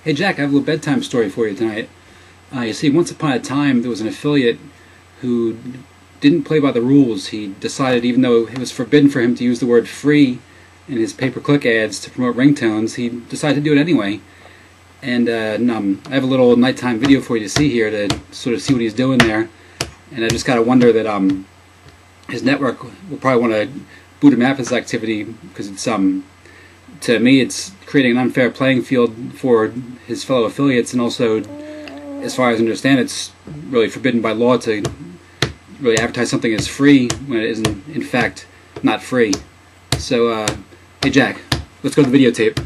Hey Jack, I have a little bedtime story for you tonight. You see, once upon a time there was an affiliate who didn't play by the rules. He decided, even though it was forbidden for him to use the word free in his pay-per-click ads to promote ringtones, he decided to do it anyway. And I have a little nighttime video for you to see here to sort of see what he's doing there. And I just gotta wonder that his network will probably want to boot him out of his activity, because it's to me it's creating an unfair playing field for his fellow affiliates, and also, as far as I understand, it's really forbidden by law to really advertise something as free when it isn't in fact not free. So hey Jack, let's go to the videotape.